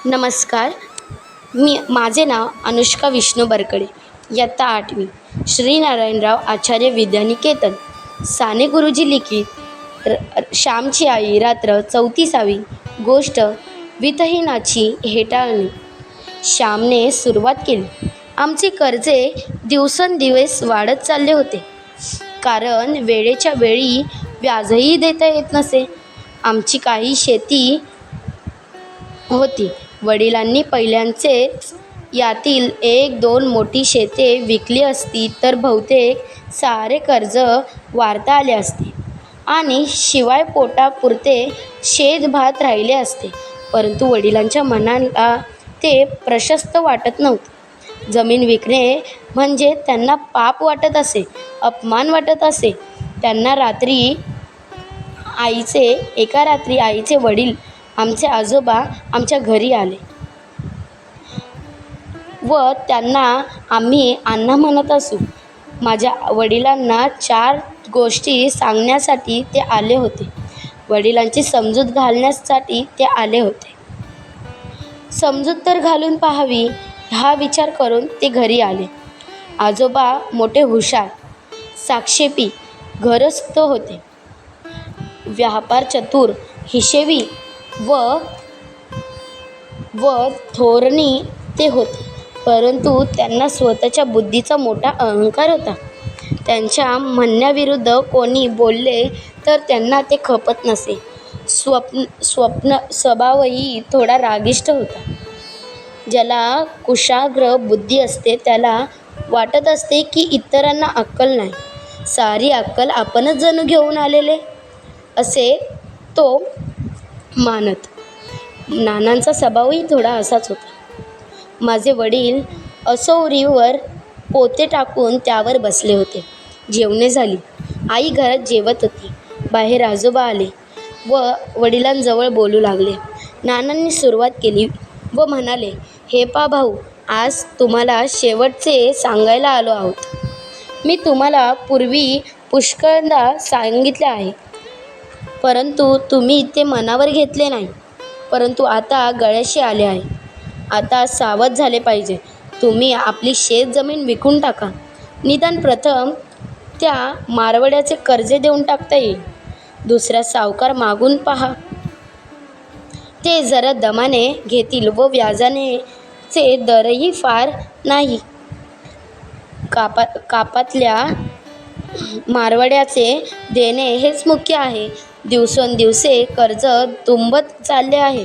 नमस्कार. माझे नाव अनुष्का विष्णू बरकडे. इयत्ता 8वी. श्री नारायणराव आचार्य विद्यानिकेतन. साने गुरुजी लिखित श्यामची आई. रात्र 34वी. गोष्ट वित्तहीनाची हेटाळणी. श्यामने सुरुवात केली. आमचे कर्जे दिवसेंदिवस वाढत चालले होते, कारण वेळेच्या वेळी व्याजही देता येत नसे. आमची काही शेती होती. वडिलांनी पहिल्यांचेच यातील 1-2 मोठी शेते विकली असती तर बहुतेक सारे कर्ज वारता आले असते आणि शिवाय पोटापुरते शेत-भात राहिले असते. परंतु वडिलांच्या मनाला ते प्रशस्त वाटत नव्हते. जमीन विकणे म्हणजे त्यांना पाप वाटत असे, अपमान वाटत असे. एका रात्री आईचे वडील, आमचे आजोबा आमच्या घरी आले व त्यांना आम्ही अण्णा म्हणत असू. माझ्या वडिलांना 4 गोष्टी सांगण्यासाठी ते आले होते. वडिलांची समजूत घालण्यासाठी ते आले होते. समजूत तर घालून पाहावी हा विचार करून ते घरी आले. आजोबा मोठे हुशार, साक्षेपी, घरस्थ होते. व्यापार चतुर, हिशेबी व धोरणी ते होते. परंतु त्यांना स्वतःच्या बुद्धीचा मोठा अहंकार होता. त्यांच्या म्हणण्याविरुद्ध कोणी बोलले तर त्यांना ते खपत नसे. स्वभावही थोडा रागिष्ट होता. ज्याला कुशाग्र बुद्धी असते त्याला वाटत असते की इतरांना अक्कल नाही, सारी अक्कल आपणच जणू घेऊन आलेले असे तो मानत. नानांचा स्वभावही थोडा असाच होता. माझे वडील असोरीवर पोते टाकून त्यावर बसले होते. जेवणे झाली. आई घरात जेवत होती. बाहेर आजोबा आले व वडिलांजवळ बोलू लागले. नानांनी सुरुवात केली व म्हणाले, हे पा भाऊ, आज तुम्हाला शेवटचे सांगायला आलो आहोत. मी तुम्हाला पूर्वी पुष्कळदा सांगितले आहे, परंतु तुम्ही ते मनावर घेतले नाही. परंतु आता गळ्याशी आले आहे. आता सावध झाले पाहिजे. तुम्ही आपली शेतजमीन विकून टाका. निदान प्रथम त्या मारवाड्याचे कर्जे देऊन टाकता येईल. दुसरा सावकार मागून पहा, ते जरा दमाने घेतील व व्याजानेचे दरही फार नाही. कापातल्या मारवाड्याचे देणे हेच मुख्य आहे. दिवसेंदिवस कर्ज तुंबत चालले आहे,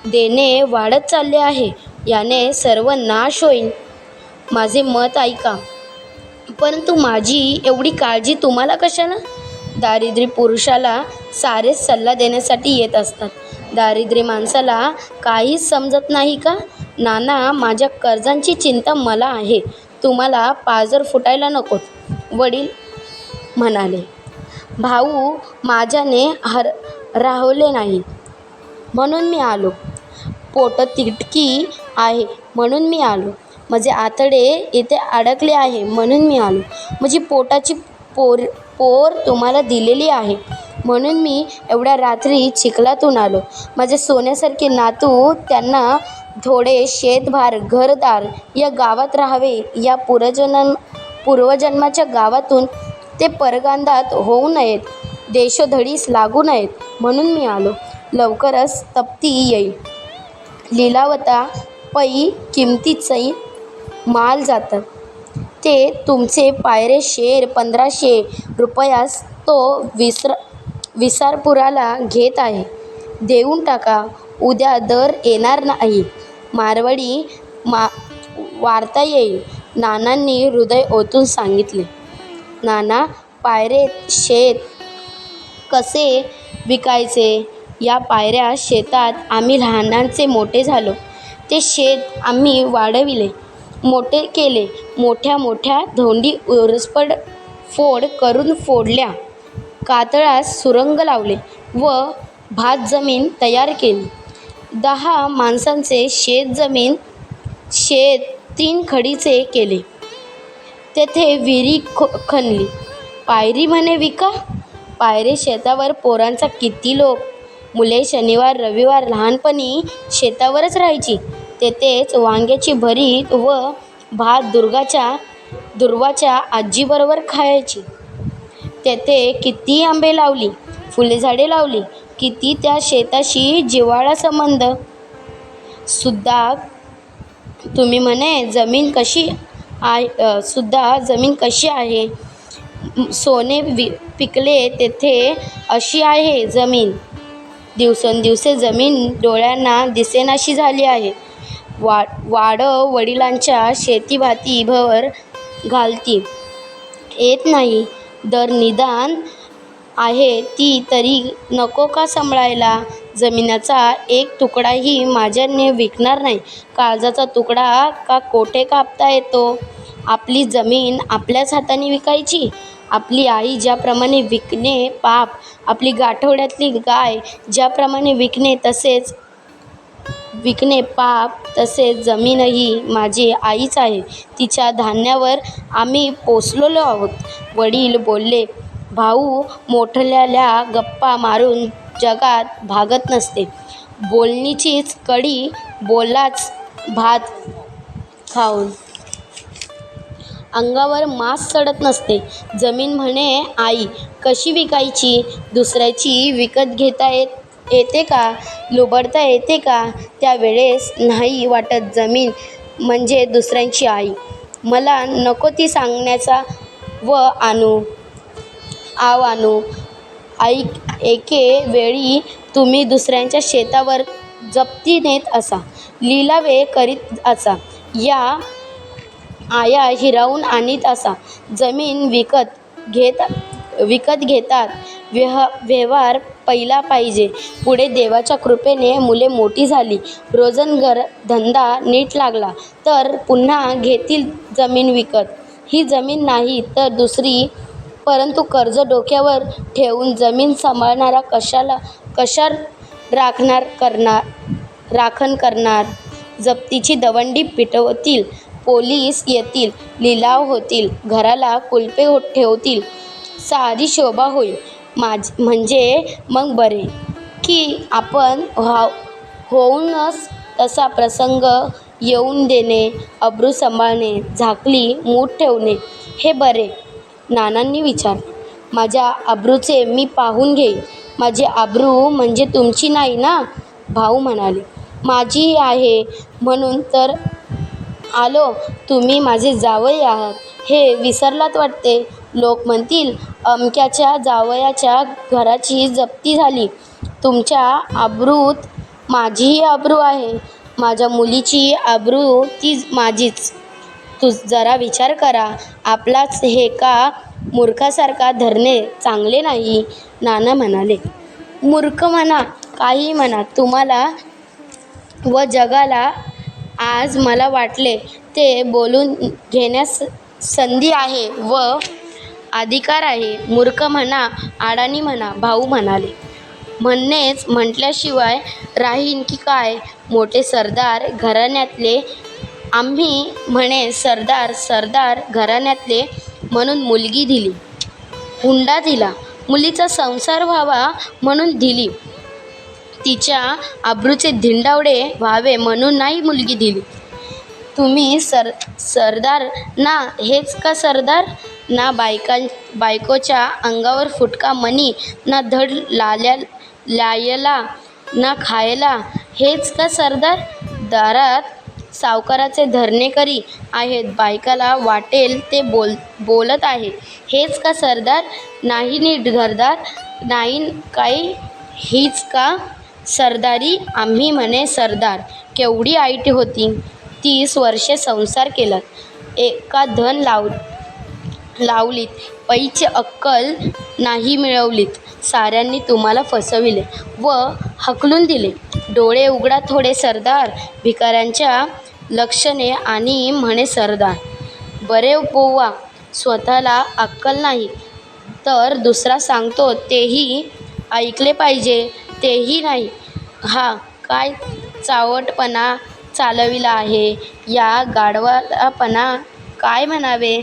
देणे वाढत चालले आहे. याने सर्व नाश होईल. माझे मत ऐका. परंतु माझी एवढी काळजी तुम्हाला कशाला? दारिद्र्य पुरुषाला सारेच सल्ला देण्यासाठी येत असतात. दारिद्र्य माणसाला काहीच समजत नाही का? नाना, माझ्या कर्जांची चिंता मला आहे. तुम्हाला पाजर फुटायला नकोत. वडील म्हणाले. भाऊ माझ्याने राहवले नाही म्हणून मी आलो. पोटतिडकी आहे म्हणून मी आलो. माझे आतडे इथे अडकले आहे म्हणून मी आलो. माझी पोटाची पोर तुम्हाला दिलेली आहे म्हणून मी एवढ्या रात्री चिखलातून आलो. माझे सोन्यासारखे नातू, त्यांना थोडे शेतभार घरदार या गावात राहावे. या पूर्वजन्माच्या गावातून ते परगांदात होऊ नयेत, देशोधडीस लागू नयेत म्हणून मी आलो. लवकरच तप्ती येईल. लिलावता पै किमतीचे माल जातात. ते तुमचे पायरे शेर 1500 रुपयास तो विसारपुराला घेत आहे. देऊन टाका. उद्या दर येणार नाही. मारवाडी वारता येईल. नानांनी हृदय ओतून सांगितले. नाना, पायरे शेत कसे विकायचे? या पायऱ्या शेतात आम्ही लहानाचे मोठे झालो. ते शेत आम्ही वाढविले, मोठे केले. मोठ्या मोठ्या धोंडी उरसपड फोड करून फोडल्या. कातळास सुरंग लावले व भातजमीन तयार केली. 10 माणसांचे शेत 3 खडीचे केले. तेथे विहिरी खणली. पायरी म्हणे विका. पायरे शेतावर पोरांचा किती लोक. मुले शनिवार रविवार लहानपणी शेतावरच राहायची. तेथेच वांग्याची भरीत व भात दुर्वाच्या आजीबरोबर खायची. तेथे किती आंबे लावली, फुलझाडे लावली, किती त्या शेताशी जिव्हाळा संबंध. सुद्धा तुम्ही म्हणे जमीन कशी आहे. सोने पिकले तेथे अशी आहे जमीन. दिवसेंदिवस जमीन डोळ्यांना दिसेनाशी झाली आहे. वडिलांच्या शेतीभाती भर घालती येत नाही. दर निदान आहे ती तरी नको का सांभाळायला. जमिनीचा एक तुकडाही माझ्याने विकणार नाही. काळजाचा तुकडा का कोठे कापता येतो. आपली जमीन आपल्याच हाताने विकायची. आपली आई ज्याप्रमाणे विकणे पाप, आपली गाठोड्यातली गाय ज्याप्रमाणे विकणे पाप, तसेच जमीनही माझी आईच आहे. तिच्या धान्यावर आम्ही पोसलेलो आहोत. वडील बोलले, भाऊ मोठल्याल्या गप्पा मारून जगात भागत नसते. बोलणीचीच कडी, बोलाच भात खाऊन अंगावर मांस चढत नसते. जमीन म्हणे आई कशी विकायची. दुसऱ्याची विकत घेता येते का, लुबाडता येते का. त्यावेळेस नाही वाटत जमीन म्हणजे दुसऱ्यांची आई. मला नको ती सांगण्याचा व आणू. एके वेळी तुम्ही दुसऱ्यांच्या शेतावर जप्ती नेत असा, लिलावे करीत असा, या आया हिरावून आणीत असा. जमीन विकत घेतात. व्यवहार पहिला पाहिजे. पुढे देवाच्या कृपेने मुले मोठी झाली, रोजंदार धंदा नीट लागला तर पुन्हा घेतील जमीन विकत. ही जमीन नाही तर दुसरी. परंतु कर्ज डोक्यावर ठेवून जमीन सांभाळणारा कशा राखण करणार. जप्तीची दवंडी पिटवतील, पोलीस येतील, लिलाव होतील, घराला कुलपे ठेवतील, सारी शोभा होईल. म्हणजे मग बरे की आपण होऊनच तसा प्रसंग येऊन देणे, अब्रू सांभाळणे, झाकली मूठ ठेवणे हे बरे. नानांनी विचारले. माझ्या अब्रूचे मी पाहून घेईन. माझी अब्रू म्हणजे तुमची नाही ना. भाऊ म्हणाले, माझीही आहे म्हणून तर आलो. तुम्ही माझे जावई आहात हे विसरलात वाटते. लोक म्हणतील अमक्याच्या जावयाच्या घराची जप्ती झाली. तुमच्या अब्रूत माझीही अब्रू आहे. माझ्या मुलीची अब्रू ती माझीच. तू जरा विचार करा. आपलाच हे का मूर्खासारखा धरणे चांगले नाही. नाना म्हणाले, मूर्ख म्हणा काही म्हणा, तुम्हाला व जगाला आज मला वाटले ते बोलून घेण्यास संधी आहे व अधिकार आहे. मूर्ख म्हणा, अडाणी म्हणा. भाऊ म्हणाले, म्हणणेच म्हटल्याशिवाय राहीन की काय. मोठे सरदार घराण्यातले आम्ही म्हणे सरदार घराण्यातले म्हणून मुलगी दिली, हुंडा दिला. मुलीचा संसार व्हावा म्हणून दिली. तिच्या अब्रूचे धिंडावडे व्हावे म्हणून नाही मुलगी दिली. तुम्ही सरदार ना. हेच का सरदार ना. बायकोच्या अंगावर फुटका मणी ना. धड लायला ना खायला. हेच का सरदार. दारात सावकाराचे धरणेकरी आहेत. बायकाला वाटेल ते बोलत आहे. हेच का सरदार. नाही नीट घरदार नाही काही. हीच का सरदारी. आम्ही म्हणे सरदार. केवढी आईटी होती. 30 वर्षे संसार केलात. एका धन लावलीत. पैची अक्कल नाही मिळवलीत. साऱ्यांनी तुम्हाला फसविले व हकलून दिले. डोळे उघडा थोडे सरदार. भिकाऱ्यांच्या लक्षणे आणि म्हणे सरदार. बरे पोवा. स्वतःला अक्कल नाही तर दुसरा सांगतो तेही ऐकले पाहिजे. तेही नाही. हा काय चावटपणा चालविला आहे. या गाढवापणा काय म्हणावे.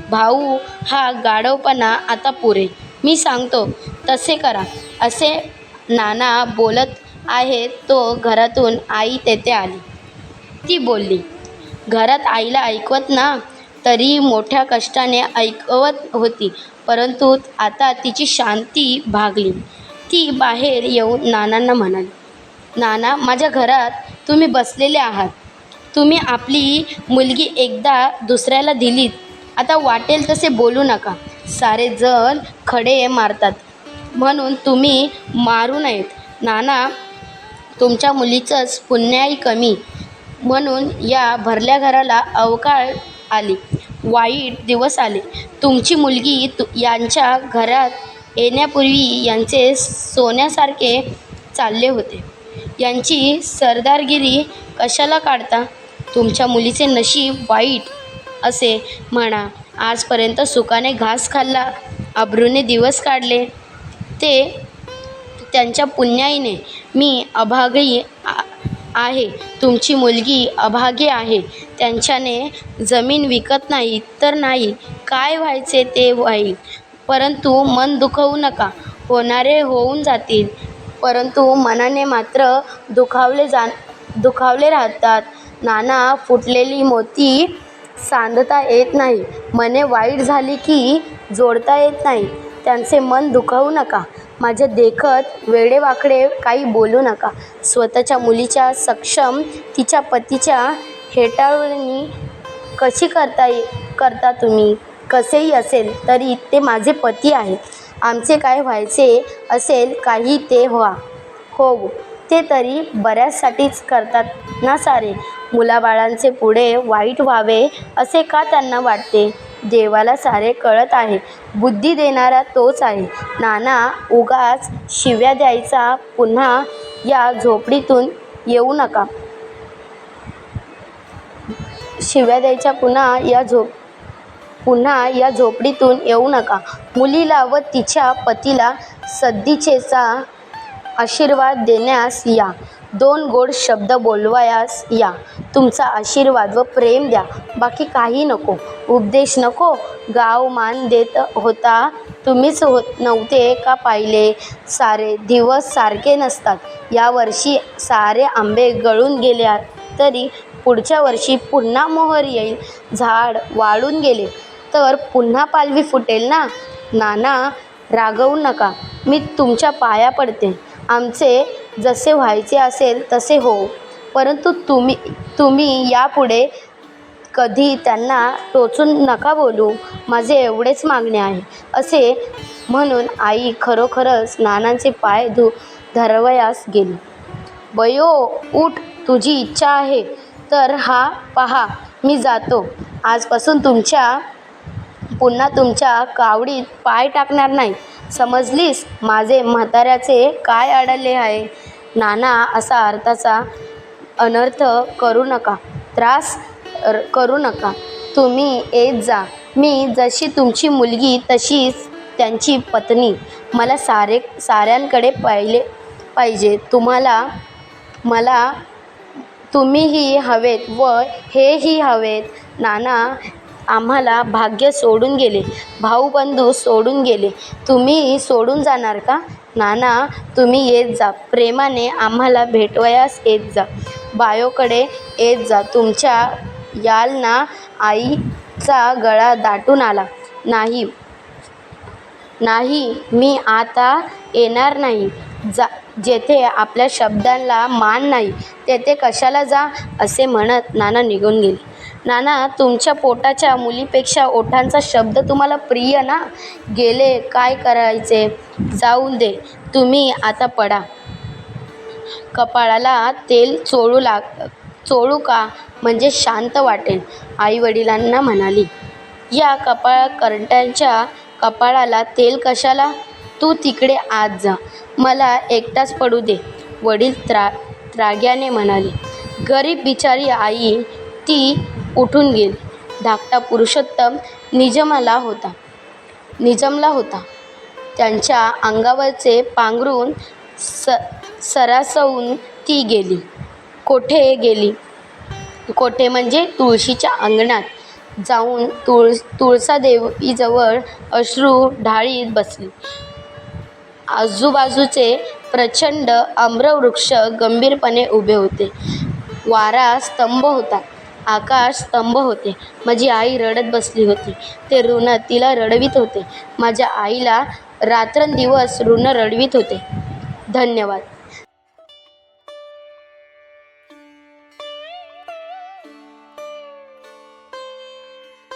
भाऊ, हा गाढवपणा आता पुरे. मी सांगतो तसे करा. असे नाना बोलत आहे तो घरातून आई तेथे आली. ती बोलली, घरात आईला ऐकवत ना, तरी मोठ्या कष्टाने ऐकवत होती, परंतु आता तिची शांती भागली. ती बाहेर येऊन नानांना म्हणाली, नाना, माझ्या घरात तुम्ही बसलेले आहात. तुम्ही आपली मुलगी एकदा दुसऱ्याला दिलीत, आता वाटेल तसे बोलू नका. सारे जण खडे मारतात म्हणून तुम्ही मारू नयेत. नाना, तुमच्या मुलीचंच पुण्याई कमी म्हणून या भरल्या घराला अवकाळ आली, वाईट दिवस आले. तुमची मुलगी यांच्या घरात येण्यापूर्वी यांचे सोन्यासारखे चालले होते. यांची सरदारगिरी कशाला काढता? तुमच्या मुलीचे नशीब वाईट असे म्हणा. आजपर्यंत सुखाने घास खाल्ला, अब्रूने दिवस काढले, ते त्यांच्या पुण्याईने. मी अभागी आहे, तुमची मुलगी अभागी आहे. त्यांच्याने जमीन विकत नाही तर नाही, काय व्हायचे ते होईल. परंतु मन दुखवू नका, होणारे होऊन जातील. परंतु मनाने मात्र दुखावले राहतात. नाना, फुटलेली मोती सांधता येत नाही, मने वाईट झाली की जोडता येत नाही. त्यांचे मन दुखावू नका. माझे देखत वेडेवाकडे काही बोलू नका. स्वतःच्या मुलीच्या सक्षम तिच्या पतीच्या हेटाळणी कशी करता तुम्ही? कसेही असेल तरी ते माझे पती आहेत. आमचे काय व्हायचे असेल काही ते होऊ, ते तरी बऱ्याचसाठीच करतात ना सारे. मुलाबाळांचे पुढे वाईट व्हावे असे का त्यांना वाटते? देवाला सारे कळत आहे, बुद्धी देणारा तोच आहे. नाना, उगाच शिव्या द्यायचा पुन्हा या झोपडीतून येऊ नका. पुन्हा या झोपडीतून येऊ नका. मुलीला व तिच्या पतीला सद्दिच्छेचा आशीर्वाद देण्यास या. 2 गोड शब्द बोलवायास या. तुमचा आशीर्वाद व प्रेम द्या, बाकी काही नको. उपदेश नको. गाव मान देत होता, तुम्हीच नव्हते का पाहिले? सारे दिवस सारखे नसतात. यावर्षी सारे आंबे गळून गेले तरी पुढच्या वर्षी पुन्हा मोहर येईल. झाड वाळून गेले तर पुन्हा पालवी फुटेल ना. नाना, रागवू नका. मी तुमच्या पाया पडते. आमचे जसे व्हायचे असेल तसे हो. परंतु तुम्ही यापुढे कधी त्यांना टोचून नका बोलू. माझे एवढेच मागणे आहे. असे म्हणून आई खरोखरच नानांचे पाय धरवयास गेली. बयो, उठ, तुझी इच्छा आहे तर हा पहा, मी जातो. आजपासून पुन्हा तुमच्या कावडीत पाय टाकणार नाही, समजलीस? माझे म्हाताऱ्याचे काय अडले आहे? नाना, असा अर्थाचा अनर्थ करू नका, त्रास करू नका. तुम्ही येत जा. मी जशी तुमची मुलगी तशीच त्यांची पत्नी. मला साऱ्यांकडे पाहिले पाहिजे. मला तुम्हीही हवेत व हेही हवेत. नाना आम्हाला भाग्य सोडून गेले, भाऊबंधू सोडून गेले, तुम्ही सोडून जाणार का? नाना, तुम्ही येत जा. प्रेमाने आम्हाला भेटवयास येत जा. बायोकडे येत जा. तुमच्या याल ना. आईचा गळा दाटून आला. नाही, मी आता येणार नाही. जेथे आपल्या शब्दांना मान नाही तेथे कशाला जा, असे म्हणत नाना निघून गेले. नाना, तुमच्या पोटाच्या मुलीपेक्षा ओठांचा शब्द तुम्हाला प्रिय ना. गेले, काय करायचे, जाऊन दे. तुम्ही आता पडा. कपाळाला तेल चोळू का, म्हणजे शांत वाटेल. आई वडिलांना म्हणाली, या कपाळकर्त्यांच्या कपाळाला तेल कशाला? तू तिकडे आत जा, मला एकटाच पडू दे. वडील त्राग्याने म्हणाले. गरीब बिचारी आई. ती उठून गेली. धाकटा पुरुषोत्तम निजमला होता. त्यांच्या अंगावरचे पांघरून सरासवून ती गेली. कोठे म्हणजे तुळशीच्या अंगणात जाऊन तुळसादेवीजवळ अश्रू ढाळीत बसली. आजूबाजूचे प्रचंड आम्रवृक्ष गंभीरपणे उभे होते. वारा स्तंभ होता. आकाश स्तंभ होते. माझी आई रडत बसली होती. ते ऋण तिला रडवीत होते. माझ्या आईला रात्रंदिवस ऋण रडवीत होते. धन्यवाद.